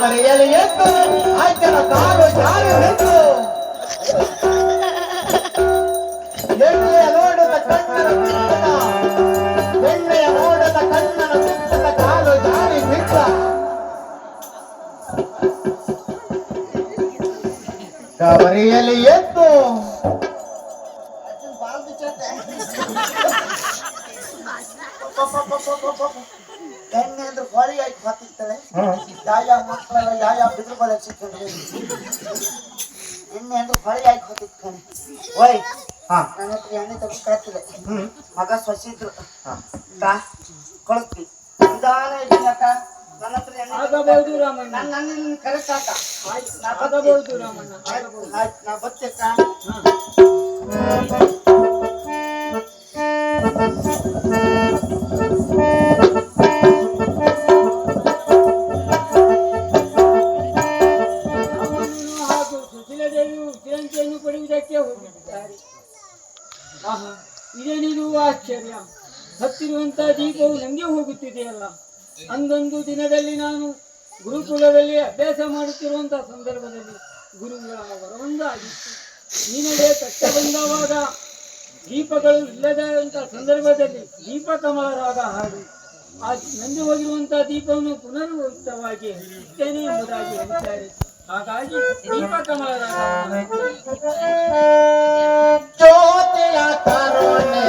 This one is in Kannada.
ಕವರಿಯಲ್ಲಿ ಎದ್ದು ಆಚರ ಕಾಲು ಜಾರಿ ನಿಂತು ಎಣ್ಣೆಯ ನೋಡದ ಕಣ್ಣನ ಬಿಟ್ಟದ ಎಣ್ಣೆಯ ನೋಡದ ಕಣ್ಣನ ಬಿಟ್ಟದ ಕಾಲು ಜಾರಿ ಬಿಟ್ಟ ಕವರಿಯಲ್ಲಿ ಎದ್ದು ಎಣ್ಣೆ ಅಂದ್ರೆ ಹೊಳಿ ಆಯ್ತು ಹಾಕಿರ್ತಾಳೆ ಯಾವ ಮಕ್ಕಳೆಲ್ಲ ಯಾವ ಬಿದ್ರು ಬಲ ಸಿಕ್ಕೊಂಡು ಎಣ್ಣೆ ಅಂದ್ರೆ ಹೊಳಿ ಆಯ್ತು ಹಾಕಿರ್ತಾನೆ ಓಯ್ ನನ್ನ ಹತ್ರ ಎಣ್ಣೆ ತಗೋಕಾಗ್ತಿಲ್ಲ ಮಗ ಸ್ವಸಿದ್ರು ಕೊಳಸ್ತಿ ನಿಧಾನ ಇದ್ದೀನಿ ಅಕ್ಕ ನನ್ನ ಹತ್ರ ಎಣ್ಣೆ ನನ್ನ ಕರೆಕ್ಟ್ ಅಕ್ಕ ಆಯ್ತು ನಾ ಬತ್ತೆ ಅಕ್ಕ ಪಡೆಯುವುದಕ್ಕೆ ಹೋಗಿದ್ದಾರೆ. ಇದೇನಿರುವ ಆಶ್ಚರ್ಯ, ಹತ್ತಿರುವಂತಹ ದೀಪವು ನನಗೆ ಹೋಗುತ್ತಿದೆಯಲ್ಲ. ಅಂದೊಂದು ದಿನದಲ್ಲಿ ನಾನು ಗುರುಕುಲದಲ್ಲಿ ಅಭ್ಯಾಸ ಮಾಡುತ್ತಿರುವಂತಹ ಸಂದರ್ಭದಲ್ಲಿ ಗುರುಗಳ ವರವೊಂದಾಗಿತ್ತು. ನಿನಗೆ ಕಷ್ಟ ಬಂದವಾಗ ದೀಪಗಳು ಇಲ್ಲದಂತಹ ಸಂದರ್ಭದಲ್ಲಿ ದೀಪ ಕಮಲ ರಾಗ ಹಾಡು ಆ ನಂದಿ ಹೋಗಿರುವಂತಹ ದೀಪವನ್ನು ಪುನರ್ವೃತ್ತವಾಗಿ ಇತ್ತೇನೆ ಎಂಬುದಾಗಿ ಹೇಳ್ತಾರೆ. ಹಾಗಾಗಿ ದೀಪ ಕಮಲ ರಾಗ ಜ್ಯೋತಿಯ ಕರುಣೆ